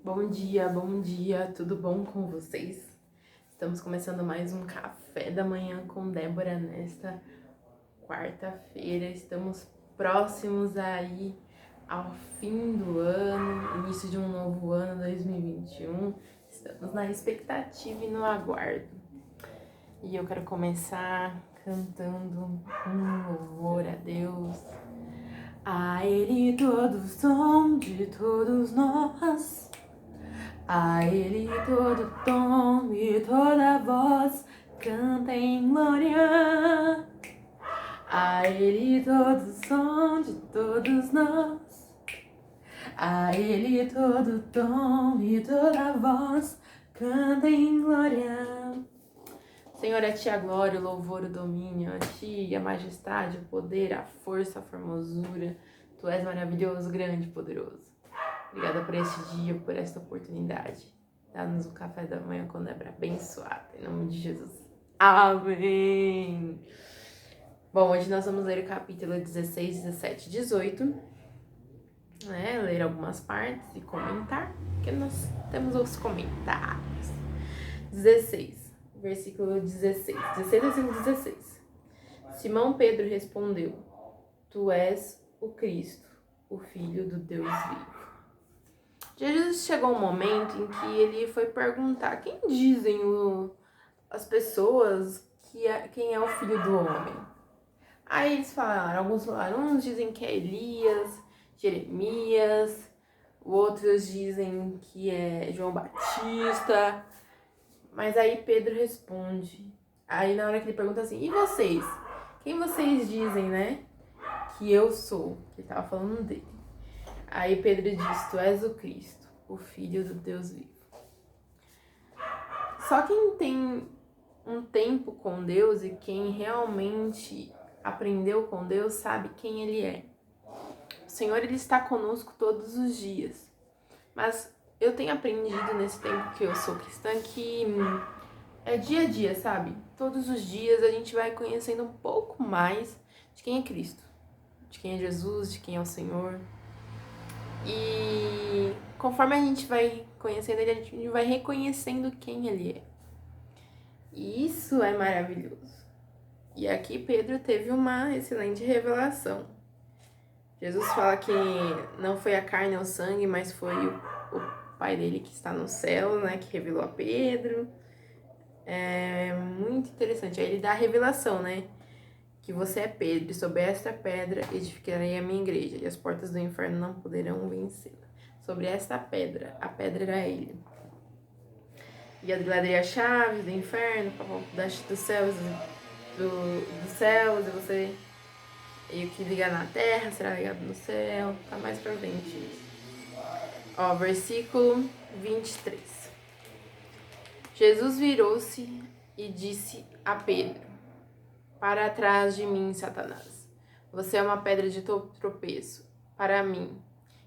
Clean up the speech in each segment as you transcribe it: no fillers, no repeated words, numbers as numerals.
Bom dia, tudo bom com vocês? Estamos começando mais um café da manhã com Débora nesta quarta-feira. Estamos próximos aí ao fim do ano, início de um novo ano 2021. Estamos na expectativa e no aguardo. E eu quero começar cantando um louvor a Deus. A Ele todo o som de todos nós. A Ele todo tom e toda voz canta em glória. A Ele todo som de todos nós. A Ele todo tom e toda voz canta em glória. Senhor, a Ti a glória, o louvor, o domínio, a Ti a majestade, o poder, a força, a formosura. Tu és maravilhoso, grande e poderoso. Obrigada por este dia, por esta oportunidade. Dá-nos o café da manhã com Débora abençoada, em nome de Jesus. Amém! Bom, hoje nós vamos ler o capítulo 16, 17 e 18. Ler algumas partes e comentar, porque nós temos os comentários. 16, versículo 16. 16, versículo 16. Simão Pedro respondeu: Tu és o Cristo, o Filho do Deus vivo. Jesus chegou um momento em que ele foi perguntar: quem dizem as pessoas quem é o Filho do Homem? Aí eles falaram, alguns falaram, uns dizem que é Elias, Jeremias, outros dizem que é João Batista. Mas aí Pedro responde, aí na hora que ele pergunta assim: e vocês? Quem vocês dizem, né, que eu sou? Ele tava falando dele. Aí Pedro diz: tu és o Cristo, o Filho do Deus vivo. Só quem tem um tempo com Deus e quem realmente aprendeu com Deus sabe quem Ele é. O Senhor, Ele está conosco todos os dias. Mas eu tenho aprendido nesse tempo que eu sou cristã que é dia a dia, sabe? Todos os dias a gente vai conhecendo um pouco mais de quem é Cristo, de quem é Jesus, de quem é o Senhor. E conforme a gente vai conhecendo Ele, a gente vai reconhecendo quem Ele é. E isso é maravilhoso. E aqui Pedro teve uma excelente revelação. Jesus fala que não foi a carne ou o sangue, mas foi o Pai dele que está no céu, né, que revelou a Pedro. É muito interessante. Aí ele dá a revelação, né, que você é Pedro, e sobre esta pedra edificarei a minha igreja, e as portas do inferno não poderão vencê-la. Sobre esta pedra, a pedra era ele. E a ladrilha chave do inferno, dos céus, dos céus, e você, e o que ligar na terra será ligado no céu. Tá mais pra frente isso. Ó, versículo 23. Jesus virou-se e disse a Pedro: para trás de mim, Satanás. Você é uma pedra de tropeço para mim,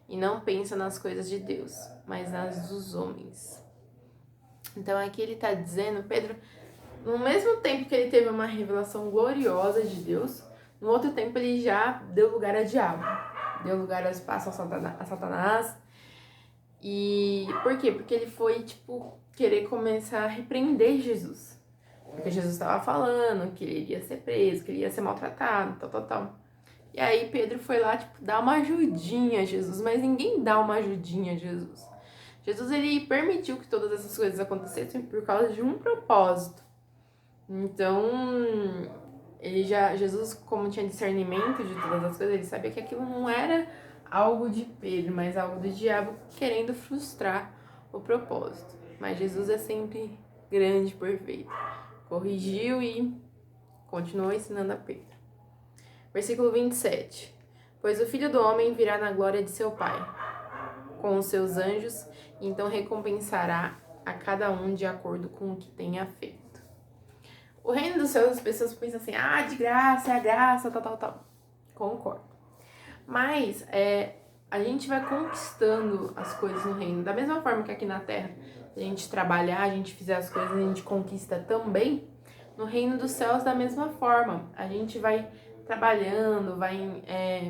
e não pensa nas coisas de Deus, mas nas dos homens. Então aqui ele está dizendo, Pedro, no mesmo tempo que ele teve uma revelação gloriosa de Deus, no outro tempo ele já deu lugar a diabo, deu lugar ao espaço a Satanás. E por quê? Porque ele foi, querer começar a repreender Jesus. Porque Jesus estava falando que ele iria ser preso, que ele ia ser maltratado, tal. E aí Pedro foi lá, dar uma ajudinha a Jesus, mas ninguém dá uma ajudinha a Jesus. Jesus, ele permitiu que todas essas coisas acontecessem por causa de um propósito. Então, Jesus, como tinha discernimento de todas as coisas, ele sabia que aquilo não era algo de Pedro, mas algo do diabo querendo frustrar o propósito. Mas Jesus é sempre grande, perfeito. Corrigiu e continuou ensinando a Pedro. Versículo 27. Pois o Filho do Homem virá na glória de seu Pai, com os seus anjos, e então recompensará a cada um de acordo com o que tenha feito. O reino dos céus, as pessoas pensam assim, de graça, é a graça, tal. Concordo. Mas a gente vai conquistando as coisas no reino. Da mesma forma que aqui na Terra, a gente trabalhar, a gente fizer as coisas, a gente conquista também. No reino dos céus, da mesma forma. A gente vai trabalhando, vai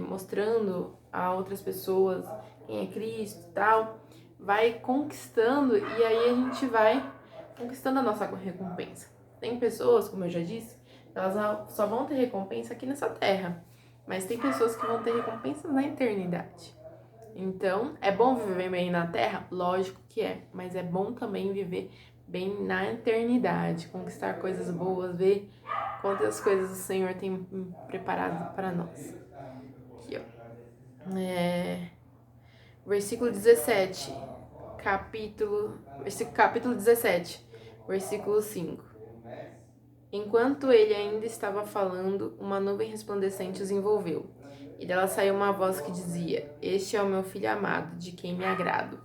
mostrando a outras pessoas quem é Cristo e tal. vai conquistando e aí a gente vai conquistando a nossa recompensa. Tem pessoas, como eu já disse, elas só vão ter recompensa aqui nessa terra, mas tem pessoas que vão ter recompensa na eternidade. Então, é bom viver bem na terra? Lógico que é, mas é bom também viver bem na eternidade, conquistar coisas boas, ver quantas coisas o Senhor tem preparado para nós. Aqui, ó. Versículo 17, capítulo 17, versículo 5. Enquanto ele ainda estava falando, uma nuvem resplandecente os envolveu, e dela saiu uma voz que dizia: Este é o meu filho amado, de quem me agrado.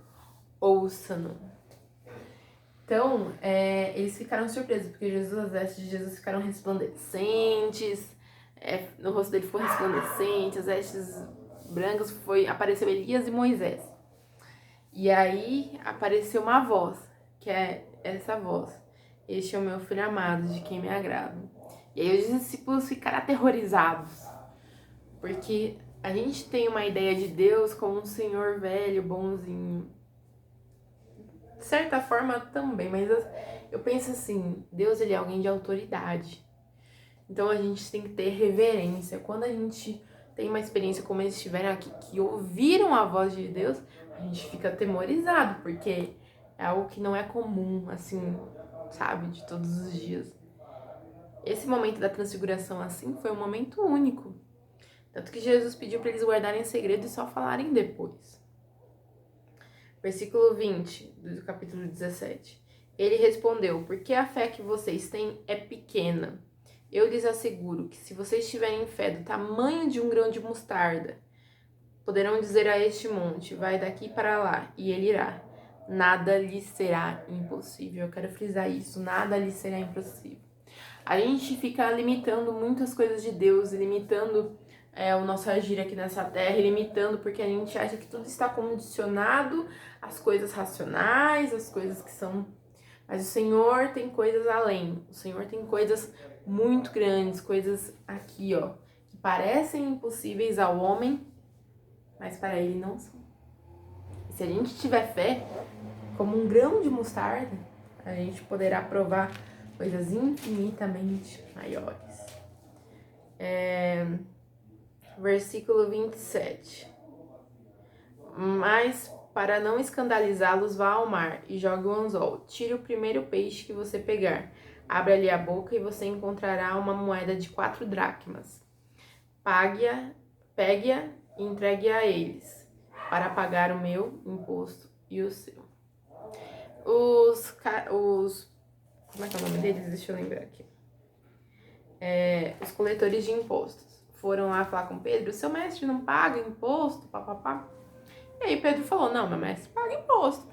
Ouça-no. Então, eles ficaram surpresos, porque as vestes de Jesus ficaram resplandecentes, no rosto dele ficou resplandecente, as vestes brancas, apareceu Elias e Moisés. E aí apareceu uma voz, que é essa voz: Este é o meu filho amado, de quem me agrado. E aí os discípulos ficaram aterrorizados, porque a gente tem uma ideia de Deus como um senhor velho, bonzinho. De certa forma também, mas eu penso assim, Deus ele é alguém de autoridade. Então a gente tem que ter reverência. Quando a gente tem uma experiência como eles tiveram aqui, que ouviram a voz de Deus, a gente fica atemorizado, porque é algo que não é comum, assim, sabe, de todos os dias. Esse momento da transfiguração, assim, foi um momento único. Tanto que Jesus pediu para eles guardarem segredo e só falarem depois. Versículo 20 do capítulo 17. Ele respondeu: Porque a fé que vocês têm é pequena. Eu lhes asseguro que se vocês tiverem fé do tamanho de um grão de mostarda, poderão dizer a este monte: vai daqui para lá, e ele irá. Nada lhe será impossível. Eu quero frisar isso: nada lhe será impossível. A gente fica limitando muitas coisas de Deus, limitando o nosso agir aqui nessa terra, limitando porque a gente acha que tudo está condicionado às coisas racionais, às coisas que são... Mas o Senhor tem coisas além, o Senhor tem coisas muito grandes, coisas aqui, ó, que parecem impossíveis ao homem, mas para ele não são. E se a gente tiver fé, como um grão de mostarda, a gente poderá provar coisas infinitamente maiores. Versículo 27. Mas para não escandalizá-los, vá ao mar e jogue o anzol. Tire o primeiro peixe que você pegar. Abra-lhe a boca e você encontrará uma moeda de 4 dracmas. Pegue-a e entregue-a a eles, para pagar o meu imposto e o seu. Como é que é o nome deles? Deixa eu lembrar aqui. Os coletores de impostos foram lá falar com Pedro: seu mestre não paga imposto, papapá. E aí Pedro falou: não, meu mestre paga imposto.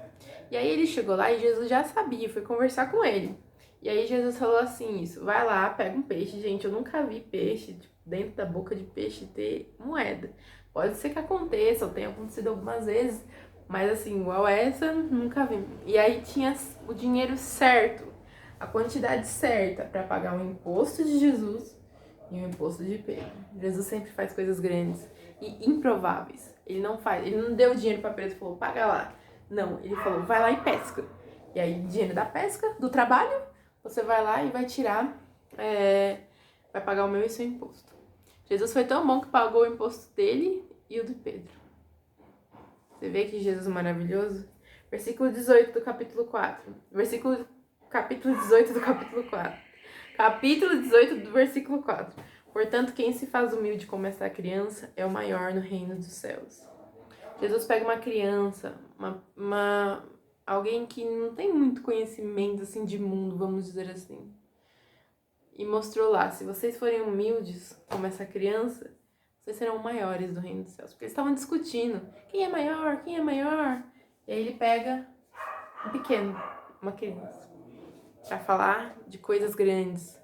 E aí ele chegou lá e Jesus já sabia, foi conversar com ele. E aí Jesus falou assim: isso, vai lá, pega um peixe. Gente, eu nunca vi peixe, tipo, dentro da boca de peixe ter moeda. Pode ser que aconteça, ou tenha acontecido algumas vezes, mas assim, igual essa, nunca vi. E aí tinha o dinheiro certo, a quantidade certa para pagar o imposto de Jesus e o imposto de Pedro. Jesus sempre faz coisas grandes e improváveis. Ele não deu dinheiro para Pedro e falou: paga lá. Não, ele falou: vai lá e pesca. E aí, dinheiro da pesca, do trabalho, você vai lá e vai tirar, vai pagar o meu e seu imposto. Jesus foi tão bom que pagou o imposto dele e o de Pedro. Você vê que Jesus é maravilhoso? Versículo 18 do capítulo 4. Capítulo 18 do capítulo 4. Capítulo 18 do versículo 4. Portanto, quem se faz humilde como esta criança é o maior no reino dos céus. Jesus pega uma criança, alguém que não tem muito conhecimento assim de mundo, vamos dizer assim, e mostrou lá: se vocês forem humildes como essa criança, vocês serão maiores do reino dos céus. Porque eles estavam discutindo: quem é maior? Quem é maior? E aí ele pega um pequeno, uma criança, para falar de coisas grandes.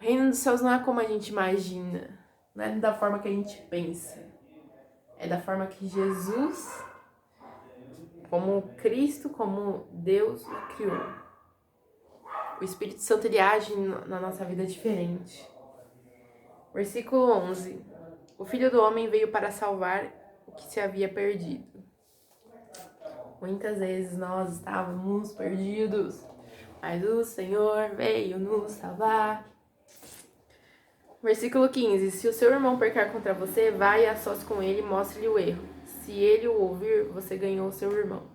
O reino dos céus não é como a gente imagina, não é da forma que a gente pensa. É da forma que Jesus, como Cristo, como Deus, o criou. O Espírito Santo, ele age na nossa vida diferente. Versículo 11. O Filho do Homem veio para salvar o que se havia perdido. Muitas vezes nós estávamos perdidos, mas o Senhor veio nos salvar. Versículo 15. Se o seu irmão pecar contra você, vai a sós com ele e mostre-lhe o erro. Se ele o ouvir, você ganhou o seu irmão.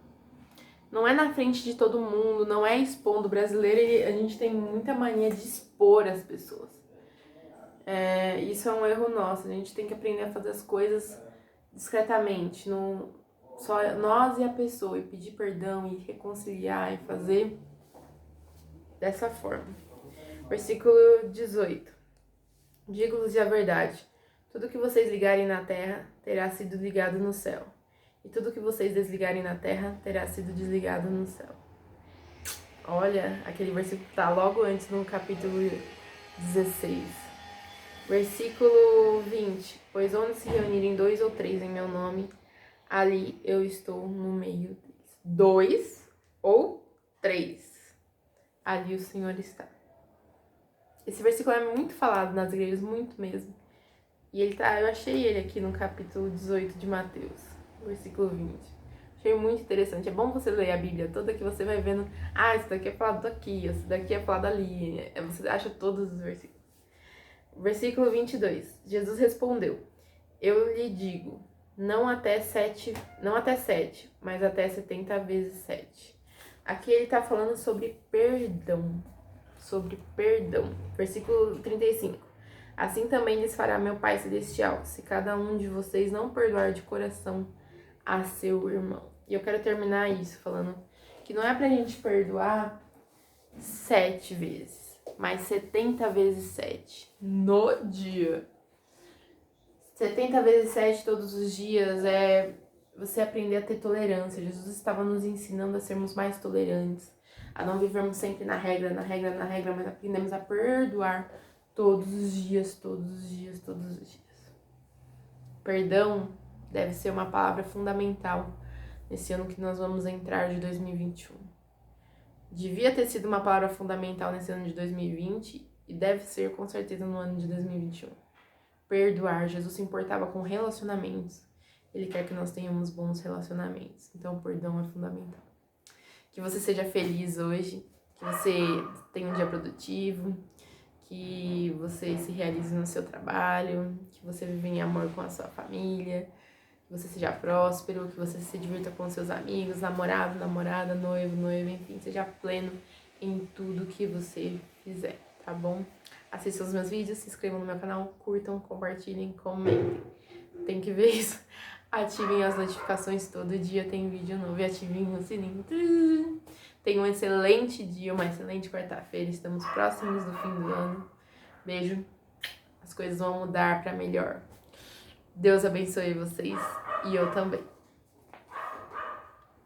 Não é na frente de todo mundo, não é expondo. O brasileiro, a gente tem muita mania de expor as pessoas. Isso é um erro nosso. A gente tem que aprender a fazer as coisas discretamente. Só nós e a pessoa. E pedir perdão, e reconciliar, e fazer dessa forma. Versículo 18. Digo-lhes a verdade. Tudo que vocês ligarem na terra terá sido ligado no céu. E tudo que vocês desligarem na terra terá sido desligado no céu. Olha, aquele versículo está logo antes no capítulo 16. Versículo 20. Pois onde se reunirem 2 ou 3 em meu nome, ali eu estou no meio deles. 2 ou 3. Ali o Senhor está. Esse versículo é muito falado nas igrejas, muito mesmo. E eu achei ele aqui no capítulo 18 de Mateus, versículo 20. Achei muito interessante. É bom você ler a Bíblia toda, que você vai vendo, isso daqui é falado aqui, isso daqui é falado ali. Você acha todos os versículos. Versículo 22. Jesus respondeu: eu lhe digo, não até 7, mas até 70 vezes 7. Aqui ele está falando sobre perdão. Versículo 35. Assim também lhes fará meu Pai Celestial, se cada um de vocês não perdoar de coração a seu irmão. E eu quero terminar isso falando que não é pra gente perdoar 7 vezes, mas 70 vezes 7 no dia. 70 vezes 7 todos os dias é você aprender a ter tolerância. Jesus estava nos ensinando a sermos mais tolerantes, a não vivermos sempre na regra, mas aprendemos a perdoar todos os dias. Perdão deve ser uma palavra fundamental nesse ano que nós vamos entrar de 2021. Devia ter sido uma palavra fundamental nesse ano de 2020 e deve ser com certeza no ano de 2021. Perdoar. Jesus se importava com relacionamentos. Ele quer que nós tenhamos bons relacionamentos. Então o perdão é fundamental. Que você seja feliz hoje, que você tenha um dia produtivo, que você se realize no seu trabalho, que você viva em amor com a sua família, que você seja próspero, que você se divirta com seus amigos, namorado, namorada, noivo, enfim, seja pleno em tudo que você fizer, tá bom? Assistam os meus vídeos, se inscrevam no meu canal, curtam, compartilhem, comentem. Tem que ver isso. Ativem as notificações, todo dia tem vídeo novo e ativem o sininho. Tenham um excelente dia, uma excelente quarta-feira. Estamos próximos do fim do ano. Beijo. As coisas vão mudar para melhor. Deus abençoe vocês e eu também.